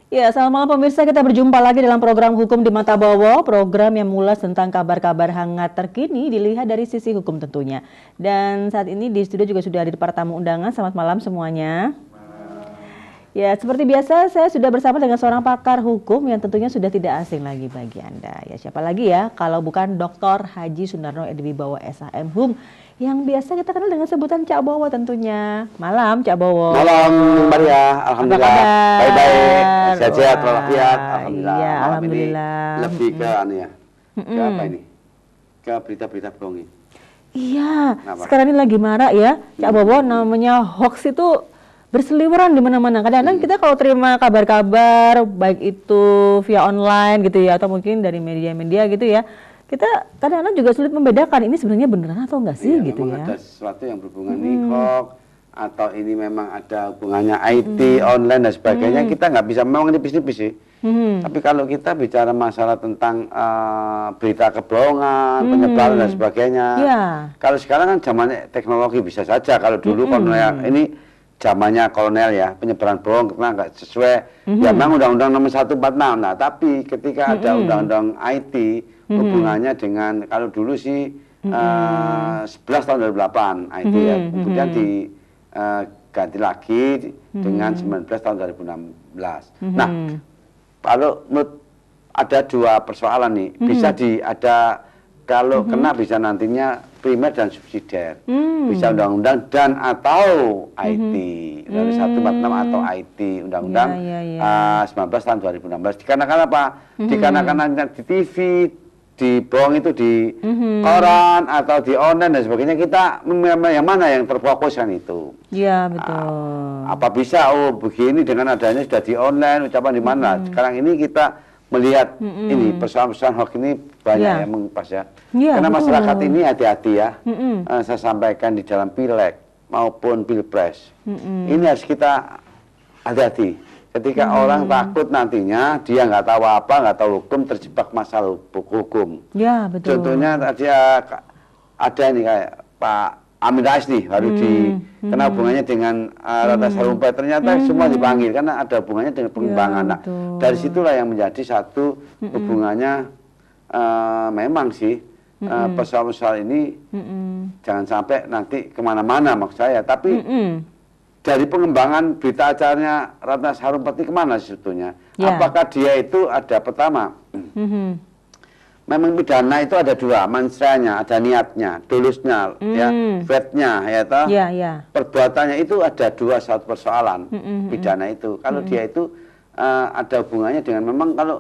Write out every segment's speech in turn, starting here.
Ya, selamat malam pemirsa. Kita berjumpa lagi dalam program Hukum di Mata Bowo, program yang mengulas tentang kabar-kabar hangat terkini dilihat dari sisi hukum tentunya. Dan saat ini di studio juga sudah ada para tamu undangan. Selamat malam semuanya. Ya, seperti biasa saya sudah bersama dengan seorang pakar hukum yang tentunya sudah tidak asing lagi bagi Anda. Ya, siapa lagi ya kalau bukan Dr. Haji Sundarno Ediwibowo SHM Hum yang biasa kita kenal dengan sebutan Cak Bowo tentunya. Malam Cak Bowo. Malam Maria, alhamdulillah. Baik-baik, sehat-sehat, walafiat. Alhamdulillah. Iya, Malam alhamdulillah. ini lebih ke anu ya. Ke apa ini? Ke berita-berita bohong ini. Iya, Kenapa? sekarang ini lagi marak ya, Cak Bowo, namanya hoax itu berseliweran di mana-mana. Kadang-kadang kita kalau terima kabar-kabar, baik itu via online gitu ya, atau mungkin dari media-media gitu ya, kita kadang-kadang juga sulit membedakan ini sebenarnya beneran atau enggak sih Iya, gitu memang ya. ada sesuatu yang berhubungan dengan hoax atau ini memang ada hubungannya IT, online dan sebagainya. Kita nggak bisa, memang nipis-nipis sih. Tapi kalau kita bicara masalah tentang berita kebohongan, penyebaran dan sebagainya, Iya. kalau sekarang kan zamannya teknologi bisa saja. Kalau dulu kolonial, ini zamannya kolonial ya, penyebaran bohong karena nggak sesuai. Ya memang Undang-Undang Nomor 146. Nah, tapi ketika ada Undang-Undang IT, hubungannya dengan, kalau dulu sih 11 tahun 2008 IT ya, kemudian diganti lagi dengan 19 tahun 2016. Nah, kalau menurut ada dua persoalan nih, bisa ada kalau kena bisa nantinya primer dan subsidiar, bisa undang-undang dan atau IT, dari 146 atau IT, undang-undang 19 tahun 2016. Dikarenakan apa? Dikarenakan di TV, di bohong itu di koran atau di online dan sebagainya, kita yang mana yang terfokus kan itu. Iya, betul. Apa bisa begini dengan adanya sudah di online, ucapan di mana. Sekarang ini kita melihat ini persoalan-persoalan hoax ini banyak yang mengupas ya. Karena betul. masyarakat ini hati-hati ya. Saya sampaikan di dalam pileg maupun pilpres. Ini harus kita hati-hati. Ketika orang takut nantinya dia nggak tahu apa, nggak tahu hukum, terjebak masalah hukum. Ya, betul. Contohnya tadi ada nih kayak Pak Amin Rais nih baru kena hubungannya dengan Ratna Sarumpait, ternyata semua dipanggil karena ada hubungannya dengan pengembangan. Nah, dari situlah yang menjadi satu hubungannya memang sih persoalan ini jangan sampai nanti kemana-mana maksud saya, tapi dari pengembangan berita acaranya Ratna Sarumpait ini kemana sebetulnya? Apakah dia itu ada pertama? Memang pidana itu ada dua, mensreanya, ada niatnya, tulusnya, ya, fatnya, ya toh. Perbuatannya itu ada dua, satu persoalan pidana itu. Kalau dia itu ada hubungannya dengan memang kalau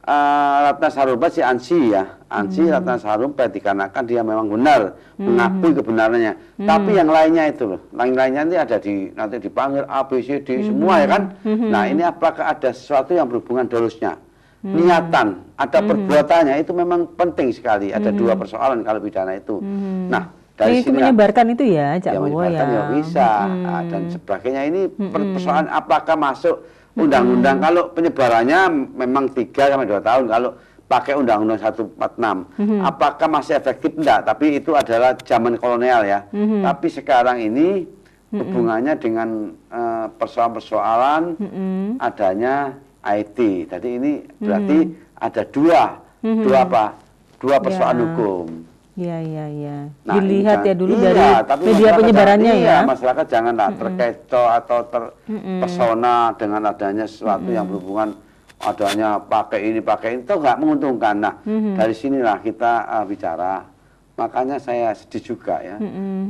Ratna Sarumpait si Ansi ya, Ansi Ratna Sarumpait dikarenakan dia memang benar mengakui kebenarannya. Tapi yang lainnya itu loh, lain-lainnya nanti ada nanti dipanggil A, B, C, D semua ya kan. Nah ini apakah ada sesuatu yang berhubungan dolusnya? Niatan, ada perbuatannya itu memang penting sekali. Ada dua persoalan kalau pidana itu. Nah dari itu sini menyebarkan itu ya, Cak Bowo ya. Ya bisa dan sebagainya. Ini persoalan apakah masuk undang-undang. Kalau penyebarannya memang 3 sampai 2 tahun kalau pakai undang-undang 146. Apakah masih efektif? Enggak, tapi itu adalah zaman kolonial ya. Tapi sekarang ini hubungannya dengan persoalan-persoalan adanya IT. Jadi ini berarti ada dua persoalan hukum. Iya. Nah, dilihat ya dulu dari tapi media penyebarannya ya. Masyarakat janganlah terkecoh atau terpesona dengan adanya sesuatu yang berhubungan adanya pakai ini itu nggak menguntungkan. Nah, dari sinilah kita bicara. Makanya saya sedih juga ya.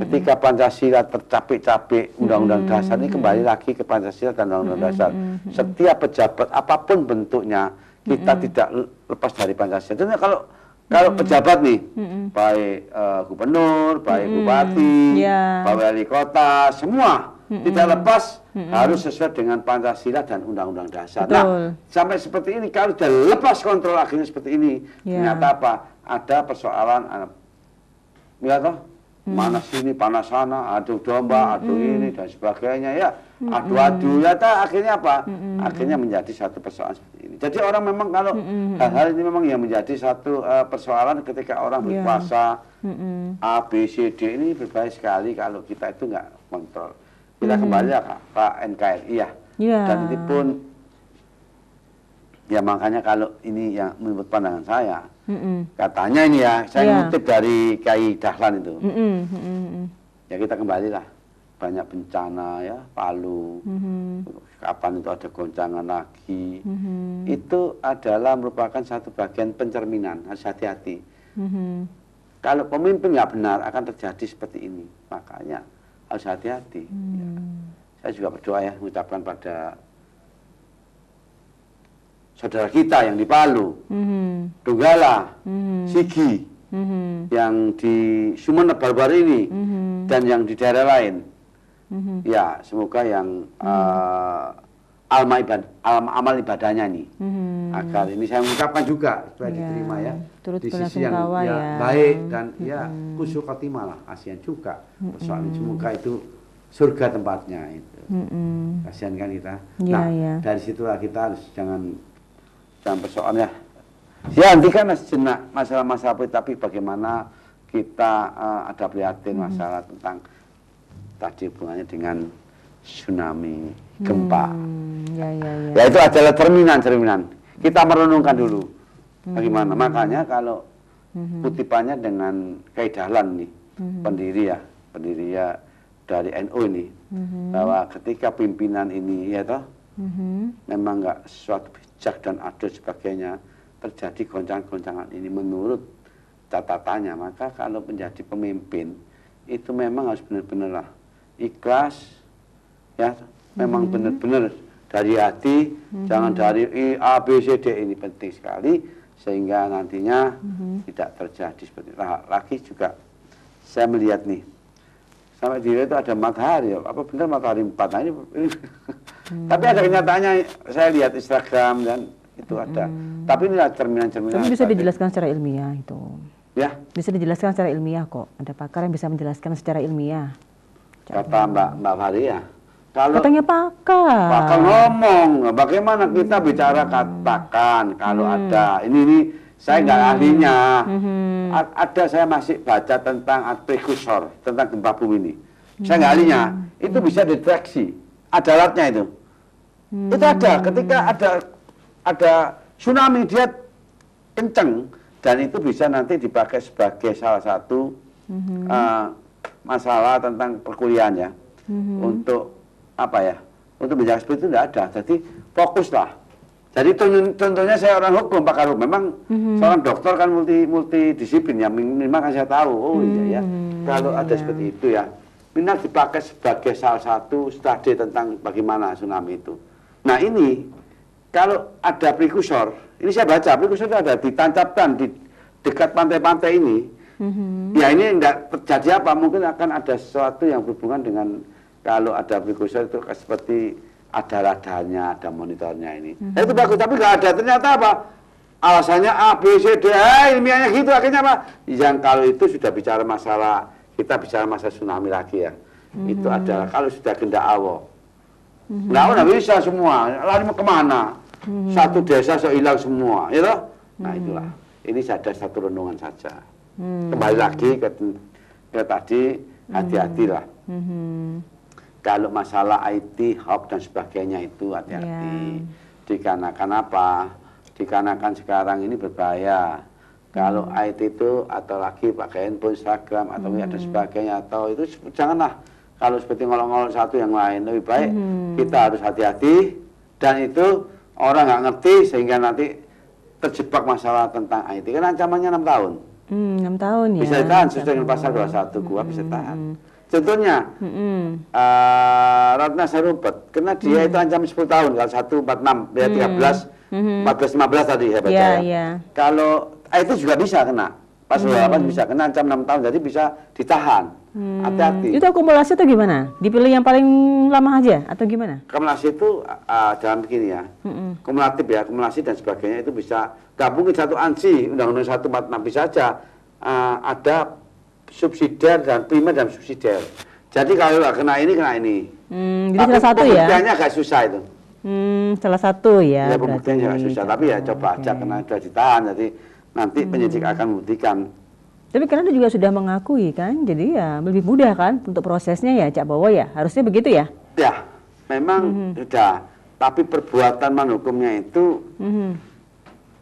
Ketika Pancasila tercapek-capek Undang-Undang Dasar ini kembali lagi ke Pancasila dan Undang-Undang Dasar. Setiap pejabat apapun bentuknya kita tidak lepas dari Pancasila. Tentunya kalau pejabat nih, baik gubernur, baik bupati, baik wali kota, semua tidak lepas harus sesuai dengan Pancasila dan Undang-Undang Dasar. Nah, sampai seperti ini kalau sudah lepas kontrol akhirnya seperti ini, ternyata apa? Ada persoalan, ya toh, mana sini, panas sana, adu domba, adu ini dan sebagainya ya, adu-adu ya toh, akhirnya apa? Akhirnya menjadi satu persoalan seperti ini. Jadi orang memang kalau hal-hal ini memang yang menjadi satu persoalan ketika orang berkuasa A, B, C, D ini berbahaya sekali kalau kita itu nggak kontrol. Kita kembali ya Pak NKRI ya. Dan itu pun Ya makanya kalau ini yang menurut pandangan saya, katanya ini ya, saya ngutip dari Kiai Dahlan itu. Ya kita kembalilah, banyak bencana ya, Palu, kapan itu ada goncangan lagi. Itu adalah merupakan satu bagian pencerminan, harus hati-hati. Kalau pemimpin nggak benar akan terjadi seperti ini, makanya harus hati-hati. Ya. Saya juga berdoa ya, mengucapkan pada saudara kita yang di Palu, Donggala, Sigi, yang di Sumeneb baru-baru ini, dan yang di daerah lain. Ya, semoga yang amal ibadahnya nih, agar ini saya mengucapkan juga supaya diterima ya, turut di sisi yang baik dan ya khusyuk khotimah lah, kasihan juga persoalan. Semoga itu surga tempatnya itu. Kasihan kan kita. Dari situlah kita harus jangan persoalan ya. Ya hentikan sejenak masalah-masalah politik, tapi bagaimana kita ada prihatin masalah tentang tadi hubungannya dengan tsunami, gempa. Ya itu adalah cerminan. Kita merenungkan dulu bagaimana. Makanya kalau kutipannya dengan Kiai Dahlan nih, pendiri ya dari NU ini, bahwa ketika pimpinan ini ya toh memang nggak sesuatu bijak dan adil sebagainya, terjadi goncangan-goncangan ini menurut catatannya, maka kalau menjadi pemimpin itu memang harus benar-benar lah ikhlas ya, memang benar-benar dari hati, jangan dari A, B, C, D. Ini penting sekali sehingga nantinya tidak terjadi seperti itu. Lagi juga saya melihat nih, sampai di itu ada matahari, apa benar matahari 4, nah ini tapi ada kenyataannya, saya lihat Instagram dan itu ada. Tapi ini cerminan-cerminan. Tapi bisa dijelaskan secara ilmiah itu. Ya. Bisa dijelaskan secara ilmiah kok. Ada pakar yang bisa menjelaskan secara ilmiah. Kata Mbak Faria. Kalau katanya pakar ngomong, bagaimana kita bicara katakan kalau ada ini saya nggak ahlinya. Ada saya masih baca tentang prekursor tentang gempa bumi ini. Saya nggak ahlinya. Itu bisa deteksi. Ada alatnya itu. Itu ada ketika ada tsunami dia kenceng dan itu bisa nanti dipakai sebagai salah satu masalah tentang perkuliahan ya. Untuk apa ya? Untuk menjaga seperti itu tidak ada. Jadi fokuslah. Jadi contohnya saya orang hukum, pakar hukum. Memang seorang dokter kan multidisiplin ya. Minimal kan saya tahu. Oh iya ya. Kalau ada seperti itu ya. Minimal dipakai sebagai salah satu studi tentang bagaimana tsunami itu. Nah ini kalau ada prekursor, ini saya baca prekursor itu ada ditancapkan di dekat pantai-pantai ini. Ya ini enggak terjadi apa, mungkin akan ada sesuatu yang berhubungan dengan kalau ada prekursor itu seperti ada radarnya, ada monitornya ini. Itu bagus, tapi nggak ada. Ternyata apa? Alasannya A, B, C, D, ilmiahnya gitu. Akhirnya apa? Yang kalau itu sudah bicara masalah, kita bicara masalah tsunami lagi ya. Itu adalah kalau sudah gendak Allah. Nggak bisa semua, lari kemana? Satu desa hilang semua, ya toh? Nah itulah. Ini ada satu renungan saja. Kembali lagi ke tadi, hati-hatilah. Kalau masalah IT, hoax dan sebagainya itu hati-hati. Dikarenakan apa? Dikarenakan sekarang ini berbahaya. Kalau IT itu atau lagi pakai handphone, Instagram atau ada sebagainya, atau itu janganlah. Kalau seperti ngolong-ngolong satu yang lain, lebih baik kita harus hati-hati. Dan itu orang nggak ngerti sehingga nanti terjebak masalah tentang IT. Kan ancamannya 6 tahun. 6 tahun ya. Bisa ditahan sesuai dengan pasal 21 gua bisa tahan. Contohnya Ratna Sarumpet, karena dia itu ancaman 10 tahun kalau 146, dia 13, 14, 15 tadi saya baca ya. Kalau itu juga bisa kena. Pasal 8 bisa kena ancam 6 tahun, jadi bisa ditahan. Hati-hati. Itu akumulasi atau gimana? Dipilih yang paling lama aja atau gimana? Akumulasi itu dalam begini ya. Kumulatif ya, akumulasi dan sebagainya itu bisa gabungin satu ANSI, Undang-Undang 146 bisa aja ada subsidiar dan primer dan subsidiar. Jadi kalau nggak kena ini. Jadi salah satu ya? Pembuktiannya agak susah itu. Salah satu ya. Ya pembuktiannya agak susah, tapi ya coba aja karena sudah ditahan, jadi nanti penyidik akan membuktikan. Tapi karena juga sudah mengakui kan, jadi ya lebih mudah kan untuk prosesnya ya Cak Bowo ya, harusnya begitu ya? Ya, memang sudah. Tapi perbuatan menghukumnya itu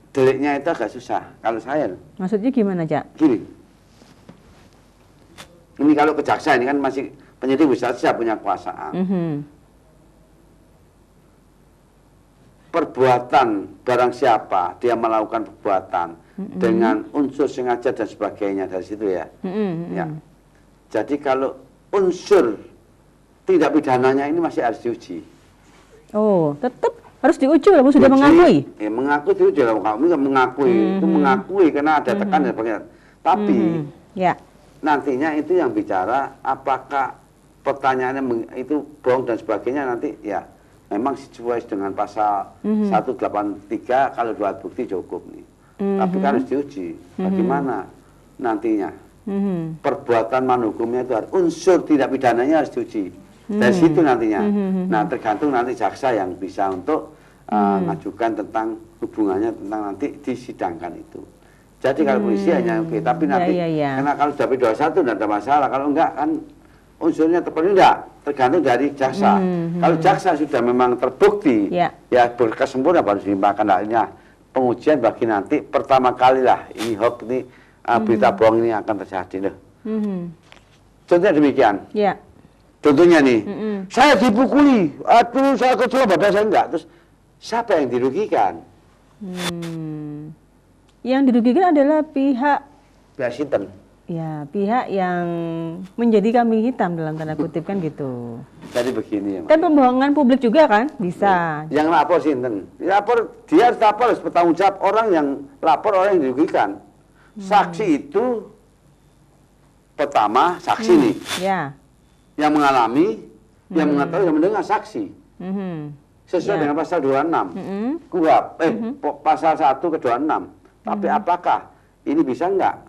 deliknya itu agak susah. Kalau saya, Maksudnya gimana, Cak? gini. Ini kalau ke jaksa ini kan masih penyidik bisa saja punya kuasaan. Perbuatan barang siapa dia melakukan perbuatan dengan unsur sengaja dan sebagainya dari situ ya. Ya. Jadi kalau unsur tindak pidananya ini masih harus diuji. Oh, tetap harus diuji walaupun sudah mengakui. Ya, mengaku diuji lah, mengakui itu mengakui karena ada tekan dan sebagainya. Tapi ya. Nantinya itu yang bicara apakah pertanyaannya itu bohong dan sebagainya nanti ya memang sesuai dengan pasal 183 kalau dua alat bukti cukup nih. Tapi kan harus diuji bagaimana nantinya. Perbuatan menghukumnya itu harus unsur tindak pidananya harus diuji. Dari situ nantinya. Nah, tergantung nanti jaksa yang bisa untuk mengajukan tentang hubungannya tentang nanti disidangkan itu. Jadi kalau polisi hanya oke, tapi nanti karena kalau sudah P21 tidak ada masalah, kalau enggak kan unsurnya terpenuhi enggak, tergantung dari jaksa. Kalau jaksa sudah memang terbukti, ya berkas sempurna baru dilimpahkan. Nah, pengujian bagi nanti pertama kali lah ini hoax ini berita bohong ini akan terjadi loh. Contohnya demikian. Ya. Contohnya nih, saya dipukuli, aduh saya kecewa badan saya enggak, terus siapa yang dirugikan? Yang dirugikan adalah pihak Sinten. Ya, pihak yang menjadi kambing hitam dalam tanda kutip kan gitu. Jadi begini ya, kan pembohongan publik juga kan bisa. Yang lapor sinten, lapor dia harus lapor, harus bertanggung jawab. Orang yang lapor orang yang dirugikan. Saksi itu pertama saksi nih, yang mengalami, yang mengetahui, yang mendengar saksi. Sesuai dengan pasal 26 KUHP, pasal 1 ke 26. Tapi apakah ini bisa enggak?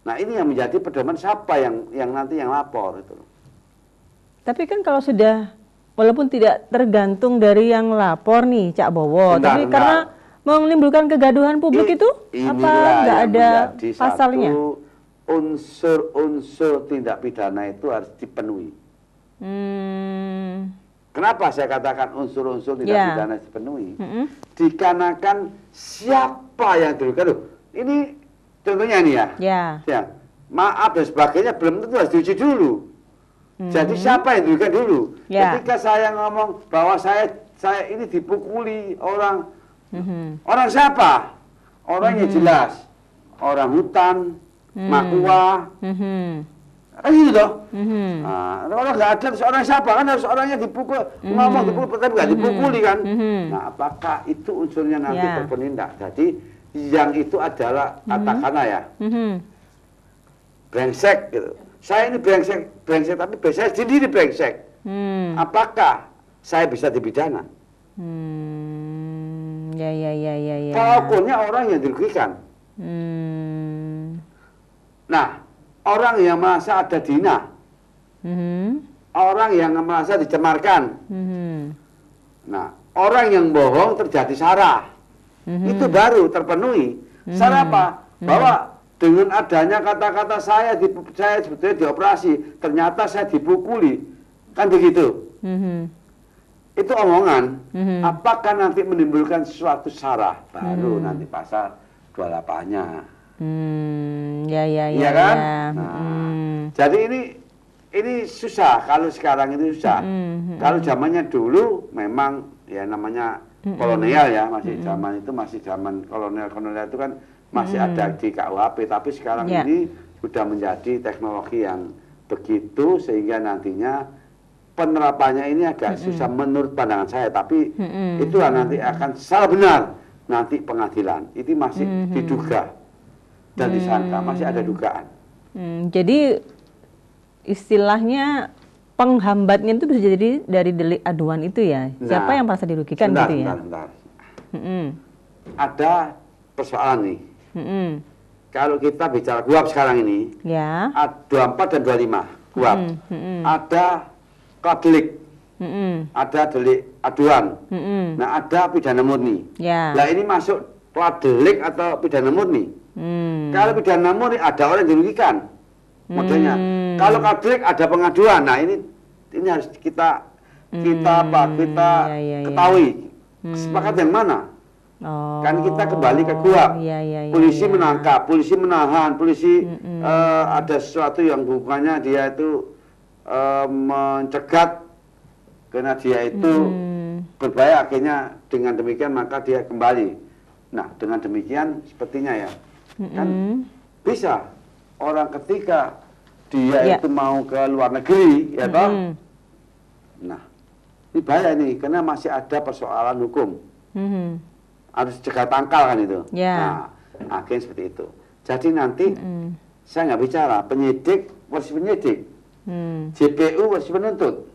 Nah ini yang menjadi pedoman siapa yang nanti yang lapor itu. Tapi kan kalau sudah, walaupun tidak tergantung dari yang lapor nih Cak Bowo, tapi karena menimbulkan kegaduhan publik itu, apa nggak ada pasalnya? Unsur-unsur tindak pidana itu harus dipenuhi. Kenapa saya katakan unsur-unsur tindak pidana dipenuhi? Dikarenakan siapa yang dirugikan? Loh, ini contohnya nih ya. Maaf dan sebagainya belum tentu harus diuji dulu. Jadi siapa yang dirugikan dulu? Ketika saya ngomong bahwa saya ini dipukuli orang, orang siapa? Orangnya jelas, orang hutan, Makua. Kan gitu toh. Nah, orang nggak ada seorang siapa kan harus orangnya dipukul, ngomong dipukul tapi nggak dipukuli kan. Nah, apakah itu unsurnya nanti terpenuhi enggak? Jadi yang itu adalah katakanlah ya, brengsek gitu. Saya ini brengsek tapi saya sendiri brengsek. Apakah saya bisa dipidana? Ya. Pokoknya orang yang dirugikan. Nah, orang yang merasa ada dina, orang yang merasa dicemarkan, nah orang yang bohong terjadi sara, itu baru terpenuhi. Sara apa? Bahwa dengan adanya kata-kata saya sebetulnya dioperasi, ternyata saya dipukuli, kan begitu. Itu omongan. Apakah nanti menimbulkan suatu sara? Baru nanti pasal 28-nya. Iya kan? Jadi ini susah, kalau sekarang itu susah. Kalau zamannya dulu memang ya namanya kolonial ya, masih zaman itu masih zaman kolonial itu kan masih ada di KUHP, tapi sekarang ini sudah menjadi teknologi yang begitu sehingga nantinya penerapannya ini agak susah menurut pandangan saya, tapi itulah nanti akan salah benar nanti pengadilan. Itu masih diduga dan disangka, masih ada dugaan. Jadi istilahnya penghambatnya itu bisa jadi dari delik aduan itu ya? Siapa yang merasa dirugikan gitu ya? Bentar. Ada persoalan nih. Kalau kita bicara KUHP sekarang ini, 24 dan 25 KUHP, ada delik, ada delik aduan, nah ada pidana murni. Nah ini masuk delik atau pidana murni? Kalau pidana murni ada orang yang dirugikan, modelnya. Kalau delik ada pengaduan, nah ini harus kita kita ketahui sepakat yang mana. Kan kita kembali ke gua. Polisi menangkap, polisi menahan, polisi ada sesuatu yang bukannya dia itu mencegat karena dia itu berbahaya, akhirnya dengan demikian maka dia kembali. Nah, dengan demikian sepertinya ya, kan bisa orang ketika dia itu mau ke luar negeri, ya toh. Nah, ini bahaya nih, karena masih ada persoalan hukum. Harus cegah tangkal kan itu. Nah, akhirnya seperti itu. Jadi nanti saya nggak bicara penyidik versus penyidik, JPU versus penuntut,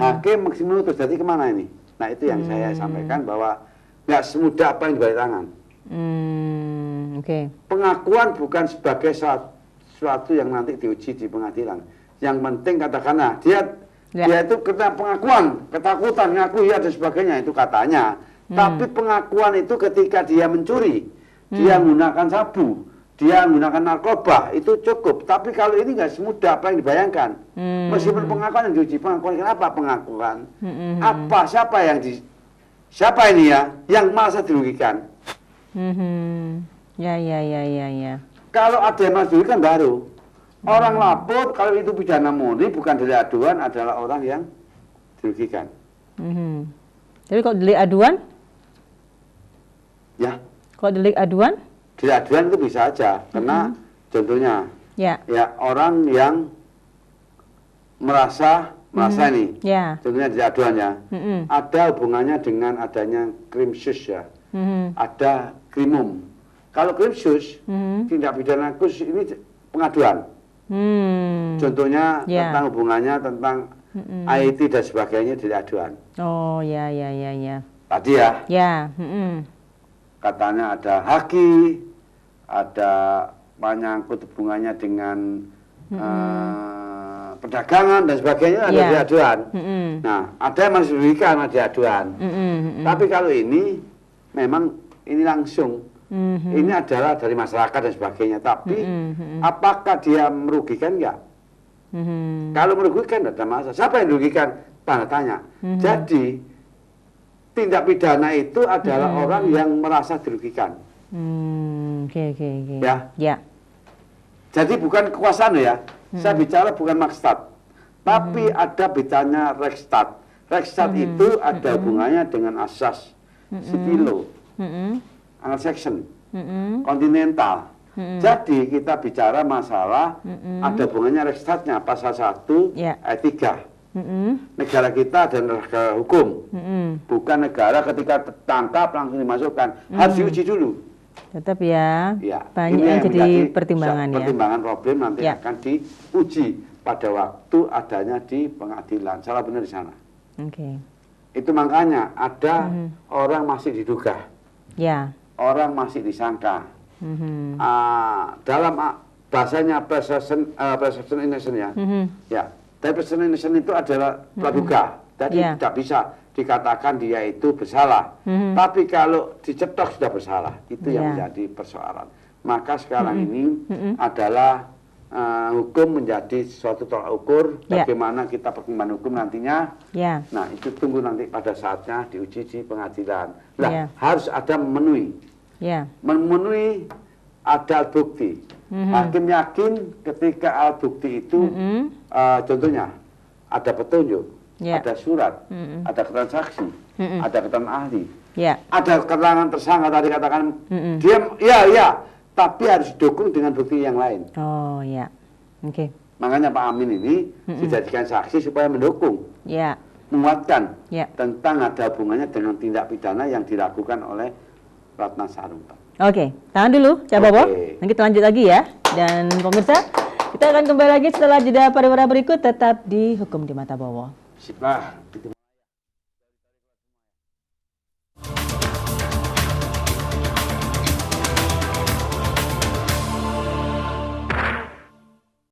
hakim versus menuntut. Jadi kemana ini? Nah, itu yang saya sampaikan bahwa nggak semudah apa yang dibalik tangan. Pengakuan bukan sebagai sesuatu yang nanti diuji di pengadilan. Yang penting katakanlah dia itu kena pengakuan, ketakutan, ngaku ya dan sebagainya, itu katanya. Tapi pengakuan itu ketika dia mencuri, dia menggunakan sabu, dia menggunakan narkoba, itu cukup. Tapi kalau ini nggak semudah apa yang dibayangkan. Meskipun pengakuan yang diuji, pengakuan kenapa pengakuan? Siapa ini ya yang merasa dirugikan? Kalau ada yang merasa dirugikan baru. Orang lapor kalau itu pidana murni bukan delik aduan adalah orang yang dirugikan. Jadi kalau delik aduan? Ya. Kalau delik aduan? Delik aduan itu bisa aja, karena contohnya, ya orang yang merasa ini, contohnya delik aduannya, ada hubungannya dengan adanya krimsus ya, ada krimum. Kalau krimsus, tindak pidana khusus ini pengaduan. Contohnya tentang hubungannya tentang IT dan sebagainya delik aduan. Tadi ya. Katanya ada haki, ada menyangkut hubungannya dengan perdagangan dan sebagainya, ada delik aduan. Nah, ada yang masih dirugikan, ada aduan. Tapi kalau ini memang ini langsung. Ini adalah dari masyarakat dan sebagainya. Tapi apakah dia merugikan enggak? Kalau merugikan tidak ada masalah. Siapa yang merugikan? Tanda tanya. Jadi tindak pidana itu adalah orang yang merasa dirugikan. Ya. Jadi bukan kekuasaan ya. Saya bicara bukan makstat. Tapi ada bedanya rekstat. Rekstat itu ada hubungannya dengan asas sipilo. Anglo-Saxon, kontinental. Jadi kita bicara masalah ada hubungannya rekstatnya pasal 1 ayat 3. Negara kita ada negara hukum, bukan negara ketika tertangkap langsung dimasukkan, harus diuji dulu. Tetap ya. Banyak yang jadi pertimbangan ya. Pertimbangan problem nanti akan diuji pada waktu adanya di pengadilan. Salah benar di sana. Itu makanya ada orang masih diduga. Orang masih disangka. Dalam bahasanya presumption innocent ya. Tapi presumption innocent itu adalah praduga. Jadi tidak bisa dikatakan dia itu bersalah. Tapi kalau dicetok sudah bersalah, itu yang menjadi persoalan. Maka sekarang ini adalah hukum menjadi suatu tolak ukur bagaimana kita perkembangan hukum nantinya. Nah, itu tunggu nanti pada saatnya diuji di pengadilan. Harus ada memenuhi ada alat bukti. Hakim yakin ketika alat bukti itu contohnya ada petunjuk, ada surat, ada keterangan saksi, ada keterangan ahli, ada keterangan tersangka tadi katakan dia tapi harus didukung dengan bukti yang lain. Makanya Pak Amin ini dijadikan saksi supaya mendukung, menguatkan tentang ada hubungannya dengan tindak pidana yang dilakukan oleh Ratna Sarumpait. Tahan dulu, Cak Bobo. Nanti kita lanjut lagi ya. Dan pemirsa, kita akan kembali lagi setelah jeda pariwara berikut, tetap di Hukum di Mata Bowo. Sip lah.